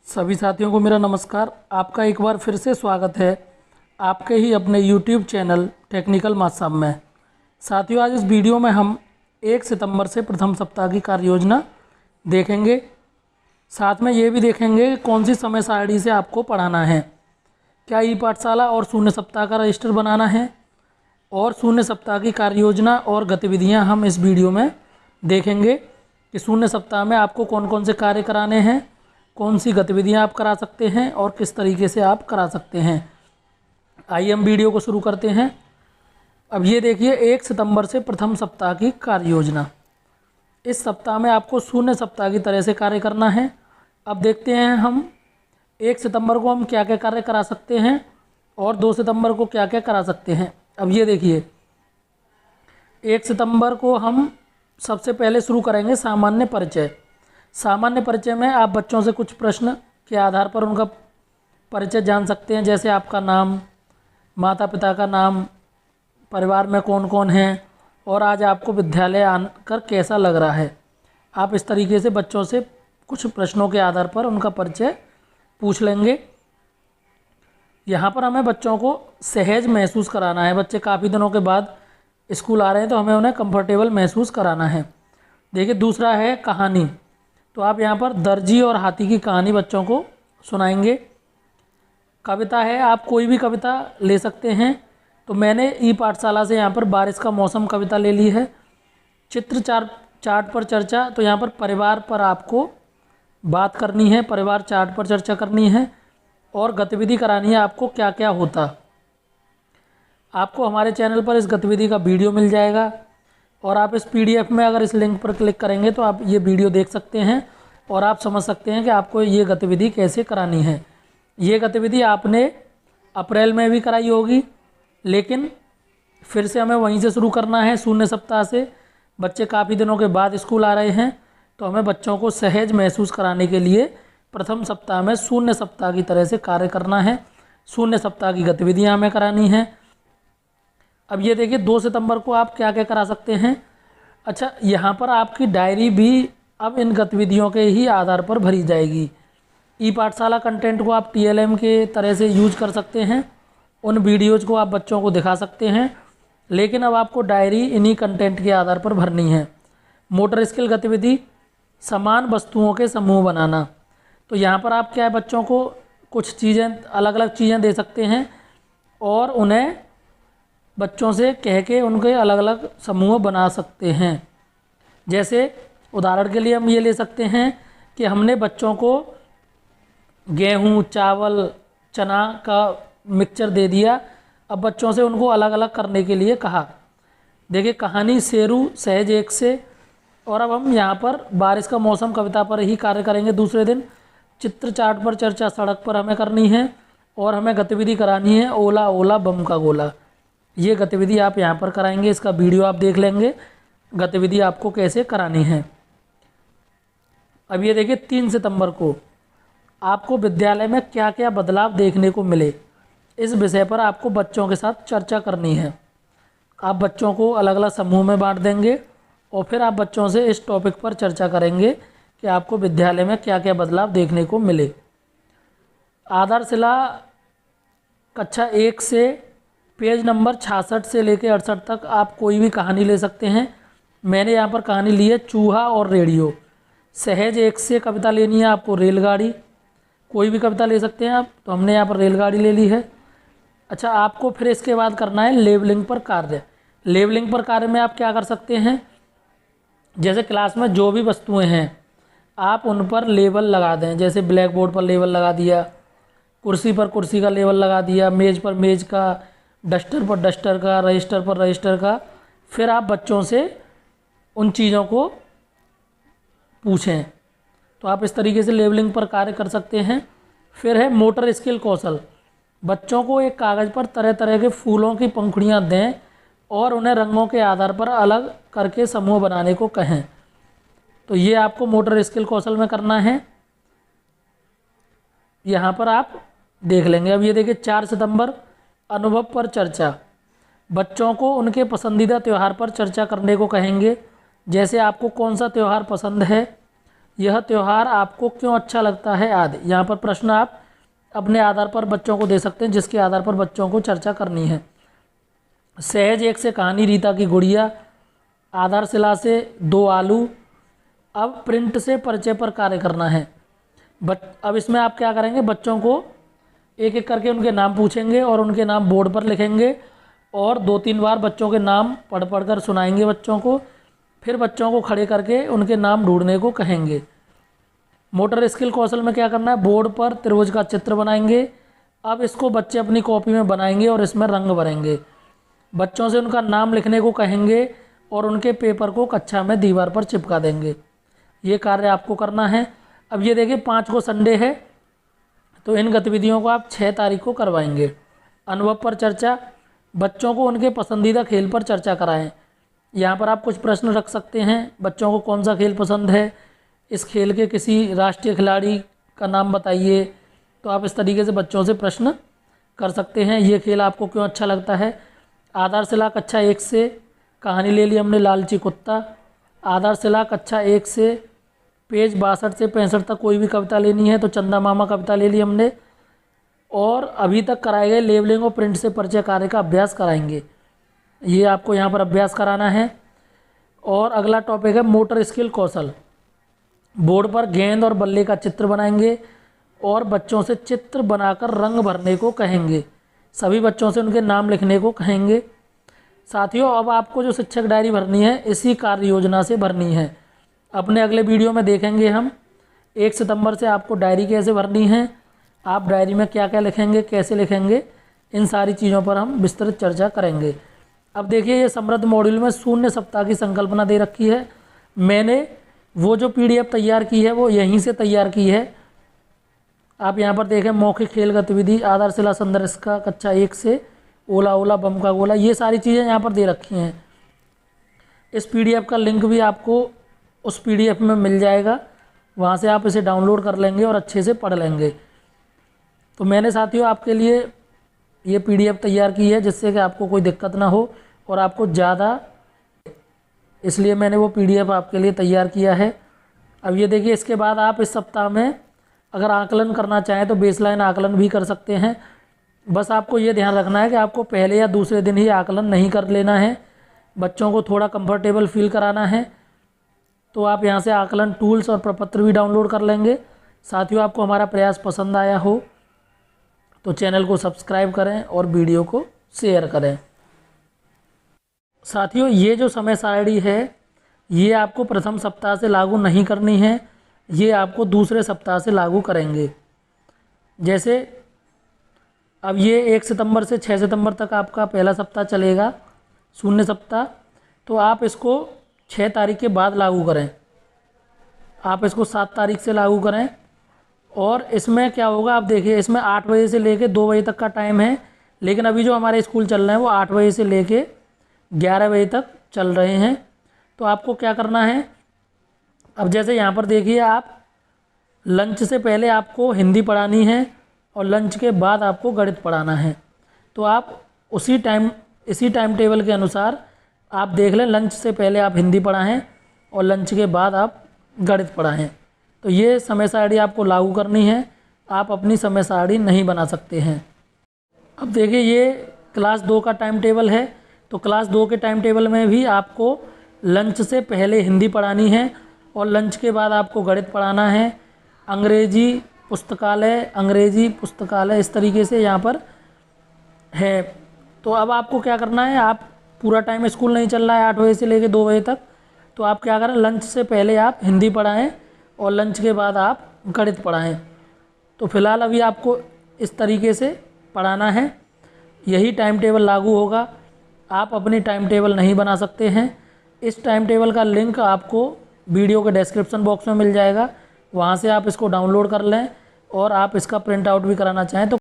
सभी साथियों को मेरा नमस्कार। आपका एक बार फिर से स्वागत है आपके ही अपने YouTube चैनल टेक्निकल माथ साहब में। साथियों, आज इस वीडियो में हम 1 सितंबर से प्रथम सप्ताह की कार्य योजना देखेंगे। साथ में ये भी देखेंगे कौन सी समय सारणी से आपको पढ़ाना है, क्या ई पाठशाला और शून्य सप्ताह का रजिस्टर बनाना है, और शून्य सप्ताह की कार्य योजना और गतिविधियाँ हम इस वीडियो में देखेंगे कि शून्य सप्ताह में आपको कौन कौन से कार्य कराने हैं, कौन सी गतिविधियां आप करा सकते हैं और किस तरीके से आप करा सकते हैं। आइए हम वीडियो को शुरू करते हैं। अब ये देखिए 1 सितंबर से प्रथम सप्ताह की कार्य योजना। इस सप्ताह में आपको शून्य सप्ताह की तरह से कार्य करना है। अब देखते हैं हम 1 सितंबर को हम क्या क्या कार्य करा सकते हैं और 2 सितंबर को क्या क्या करा सकते हैं। अब ये देखिए 1 सितंबर को हम सबसे पहले शुरू करेंगे सामान्य परिचय। सामान्य परिचय में आप बच्चों से कुछ प्रश्न के आधार पर उनका परिचय जान सकते हैं, जैसे आपका नाम, माता पिता का नाम, परिवार में कौन कौन हैं और आज आपको विद्यालय आकर कैसा लग रहा है। आप इस तरीके से बच्चों से कुछ प्रश्नों के आधार पर उनका परिचय पूछ लेंगे। यहाँ पर हमें बच्चों को सहज महसूस कराना है। बच्चे काफ़ी दिनों के बाद स्कूल आ रहे हैं तो हमें उन्हें कंफर्टेबल महसूस कराना है। देखिए दूसरा है कहानी। तो आप यहाँ पर दर्जी और हाथी की कहानी बच्चों को सुनाएंगे। कविता है, आप कोई भी कविता ले सकते हैं। तो मैंने ई पाठशाला से यहाँ पर बारिश का मौसम कविता ले ली है। चित्र चार्ट पर चर्चा। तो यहाँ पर परिवार पर आपको बात करनी है, परिवार चार्ट पर चर्चा करनी है और गतिविधि करानी है। आपको क्या क्या होता, आपको हमारे चैनल पर इस गतिविधि का वीडियो मिल जाएगा और आप इस PDF में अगर इस लिंक पर क्लिक करेंगे तो आप ये वीडियो देख सकते हैं और आप समझ सकते हैं कि आपको ये गतिविधि कैसे करानी है। ये गतिविधि आपने अप्रैल में भी कराई होगी, लेकिन फिर से हमें वहीं से शुरू करना है, शून्य सप्ताह से। बच्चे काफ़ी दिनों के बाद स्कूल आ रहे हैं तो हमें बच्चों को सहज महसूस कराने के लिए प्रथम सप्ताह में शून्य सप्ताह की तरह से कार्य करना है। शून्य सप्ताह की गतिविधियाँ हमें करानी हैं। अब ये देखिए 2 सितंबर को आप क्या क्या करा सकते हैं। अच्छा, यहाँ पर आपकी डायरी भी अब इन गतिविधियों के ही आधार पर भरी जाएगी। ई पाठशाला कंटेंट को आप TLM के तरह से यूज कर सकते हैं, उन वीडियोज़ को आप बच्चों को दिखा सकते हैं, लेकिन अब आपको डायरी इन्हीं कंटेंट के आधार पर भरनी है। मोटर स्किल गतिविधि, समान वस्तुओं के समूह बनाना। तो यहाँ पर आप क्या है, बच्चों को कुछ चीज़ें, अलग अलग चीज़ें दे सकते हैं और उन्हें बच्चों से कह के उनके अलग अलग समूह बना सकते हैं। जैसे उदाहरण के लिए हम ये ले सकते हैं कि हमने बच्चों को गेहूँ, चावल, चना का मिक्सचर दे दिया। अब बच्चों से उनको अलग अलग करने के लिए कहा। देखिए कहानी शेरू सहज 1 से। और अब हम यहाँ पर बारिश का मौसम कविता पर ही कार्य करेंगे। दूसरे दिन चित्र चार्ट पर चर्चा सड़क पर हमें करनी है और हमें गतिविधि करानी है ओला ओला बम का गोला। ये गतिविधि आप यहाँ पर कराएंगे, इसका वीडियो आप देख लेंगे गतिविधि आपको कैसे करानी है। अब ये देखिए 3 सितंबर को आपको विद्यालय में क्या क्या बदलाव देखने को मिले, इस विषय पर आपको बच्चों के साथ चर्चा करनी है। आप बच्चों को अलग अलग समूह में बांट देंगे और फिर आप बच्चों से इस टॉपिक पर चर्चा करेंगे कि आपको विद्यालय में क्या क्या बदलाव देखने को मिले। आधारशिला कक्षा 1 से पेज नंबर 66 से लेकर 68 तक आप कोई भी कहानी ले सकते हैं। मैंने यहाँ पर कहानी ली है चूहा और रेडियो। सहज 1 से कविता लेनी है आपको रेलगाड़ी, कोई भी कविता ले सकते हैं आप, तो हमने यहाँ पर रेलगाड़ी ले ली है। अच्छा, आपको फिर इसके बाद करना है लेबलिंग पर कार्य। लेबलिंग पर कार्य में आप क्या कर सकते हैं, जैसे क्लास में जो भी वस्तुएं हैं आप उन पर लेबल लगा दें। जैसे ब्लैक बोर्ड पर लेबल लगा दिया, कुर्सी पर कुर्सी का लेबल लगा दिया, मेज़ पर मेज़ का, डस्टर पर डस्टर का, रजिस्टर पर रजिस्टर का। फिर आप बच्चों से उन चीज़ों को पूछें। तो आप इस तरीके से लेबलिंग पर कार्य कर सकते हैं। फिर है मोटर स्किल कौशल। बच्चों को एक कागज़ पर तरह तरह के फूलों की पंखुड़ियाँ दें और उन्हें रंगों के आधार पर अलग करके समूह बनाने को कहें। तो ये आपको मोटर स्किल कौशल में करना है। यहाँ पर आप देख लेंगे। अब ये देखिए 4 सितंबर अनुभव पर चर्चा। बच्चों को उनके पसंदीदा त्यौहार पर चर्चा करने को कहेंगे, जैसे आपको कौन सा त्यौहार पसंद है, यह त्यौहार आपको क्यों अच्छा लगता है आदि। यहाँ पर प्रश्न आप अपने आधार पर बच्चों को दे सकते हैं, जिसके आधार पर बच्चों को चर्चा करनी है। सहज एक से कहानी रीता की गुड़िया, आधारशिला से 2 आलू। अब प्रिंट से परिचय पर कार्य करना है। अब इसमें आप क्या करेंगे, बच्चों को एक एक करके उनके नाम पूछेंगे और उनके नाम बोर्ड पर लिखेंगे और 2-3 बार बच्चों के नाम पढ़ पढ़ कर सुनाएंगे बच्चों को। फिर बच्चों को खड़े करके उनके नाम ढूंढने को कहेंगे। मोटर स्किल कौशल में क्या करना है, बोर्ड पर त्रिभुज का चित्र बनाएंगे। अब इसको बच्चे अपनी कॉपी में बनाएंगे और इसमें रंग भरेंगे। बच्चों से उनका नाम लिखने को कहेंगे और उनके पेपर को कक्षा में दीवार पर चिपका देंगे। ये कार्य आपको करना है। अब ये देखिए 5 को संडे है, तो इन गतिविधियों को आप 6 तारीख को करवाएंगे। अनुभव पर चर्चा, बच्चों को उनके पसंदीदा खेल पर चर्चा कराएं। यहाँ पर आप कुछ प्रश्न रख सकते हैं, बच्चों को कौन सा खेल पसंद है, इस खेल के किसी राष्ट्रीय खिलाड़ी का नाम बताइए। तो आप इस तरीके से बच्चों से प्रश्न कर सकते हैं। ये खेल आपको क्यों अच्छा लगता है। आधारशिला कक्षा 1 से कहानी ले ली हमने, लालची कुत्ता। आधारशिला कक्षा 1 से पेज 62 से 65 तक कोई भी कविता लेनी है, तो चंदा मामा कविता ले ली हमने। और अभी तक कराए गए लेबलिंग और प्रिंट से परिचय कार्य का अभ्यास कराएंगे। ये आपको यहाँ पर अभ्यास कराना है। और अगला टॉपिक है मोटर स्किल कौशल। बोर्ड पर गेंद और बल्ले का चित्र बनाएंगे और बच्चों से चित्र बनाकर रंग भरने को कहेंगे। सभी बच्चों से उनके नाम लिखने को कहेंगे। साथियों, अब आपको जो शिक्षक डायरी भरनी है, इसी कार्य योजना से भरनी है। अपने अगले वीडियो में देखेंगे हम 1 सितंबर से आपको डायरी कैसे भरनी है, आप डायरी में क्या क्या लिखेंगे, कैसे लिखेंगे, इन सारी चीज़ों पर हम विस्तृत चर्चा करेंगे। अब देखिए, ये समृद्ध मॉड्यूल में शून्य सप्ताह की संकल्पना दे रखी है। मैंने वो जो PDF तैयार की है वो यहीं से तैयार की है। आप यहाँ पर देखें, मौखिक खेल गतिविधि, आधारशिला संदर्शिका कक्षा 1 से, ओला ओला बम का गोला, ये सारी चीज़ें यहाँ पर दे रखी हैं। इस PDF का लिंक भी आपको उस PDF में मिल जाएगा, वहाँ से आप इसे डाउनलोड कर लेंगे और अच्छे से पढ़ लेंगे। तो मैंने साथियों आपके लिए ये PDF तैयार की है, जिससे कि आपको कोई दिक्कत ना हो और आपको ज़्यादा, इसलिए मैंने वो PDF आपके लिए तैयार किया है। अब ये देखिए, इसके बाद आप इस सप्ताह में अगर आकलन करना चाहें तो बेसलाइन आकलन भी कर सकते हैं। बस आपको ये ध्यान रखना है कि आपको पहले या दूसरे दिन ही आकलन नहीं कर लेना है, बच्चों को थोड़ा कंफर्टेबल फील कराना है। तो आप यहाँ से आकलन टूल्स और प्रपत्र भी डाउनलोड कर लेंगे। साथियों, आपको हमारा प्रयास पसंद आया हो तो चैनल को सब्सक्राइब करें और वीडियो को शेयर करें। साथियों, ये जो समय सारणी है, ये आपको प्रथम सप्ताह से लागू नहीं करनी है, ये आपको दूसरे सप्ताह से लागू करेंगे। जैसे अब ये 1 सितंबर से 6 सितंबर तक आपका पहला सप्ताह चलेगा, शून्य सप्ताह। तो आप इसको 6 तारीख के बाद लागू करें, आप इसको 7 तारीख से लागू करें। और इसमें क्या होगा, आप देखिए, इसमें 8 बजे से लेके 2 बजे तक का टाइम है, लेकिन अभी जो हमारे स्कूल चल रहे हैं वो 8 बजे से लेके 11 बजे तक चल रहे हैं। तो आपको क्या करना है, अब जैसे यहाँ पर देखिए, आप लंच से पहले आपको हिंदी पढ़ानी है और लंच के बाद आपको गणित पढ़ाना है। तो आप इसी टाइम टेबल के अनुसार आप देख लें, लंच से पहले आप हिंदी पढ़ाएं और लंच के बाद आप गणित पढ़ाएं। तो ये समय सारणी आपको लागू करनी है, आप अपनी समय सारणी नहीं बना सकते हैं। अब देखिए, ये क्लास 2 का टाइम टेबल है। तो क्लास 2 के टाइम टेबल में भी आपको लंच से पहले हिंदी पढ़ानी है और लंच के बाद आपको गणित पढ़ाना है। अंग्रेजी पुस्तकालय इस तरीके से यहाँ पर है। तो अब आपको क्या करना है, आप पूरा टाइम स्कूल नहीं चल रहा है 8 बजे से लेकर 2 बजे तक, तो आप क्या करें, लंच से पहले आप हिंदी पढ़ाएं और लंच के बाद आप गणित पढ़ाएं। तो फिलहाल अभी आपको इस तरीके से पढ़ाना है, यही टाइम टेबल लागू होगा। आप अपनी टाइम टेबल नहीं बना सकते हैं। इस टाइम टेबल का लिंक आपको वीडियो के डिस्क्रिप्शन बॉक्स में मिल जाएगा, वहाँ से आप इसको डाउनलोड कर लें और आप इसका प्रिंट आउट भी कराना चाहें तो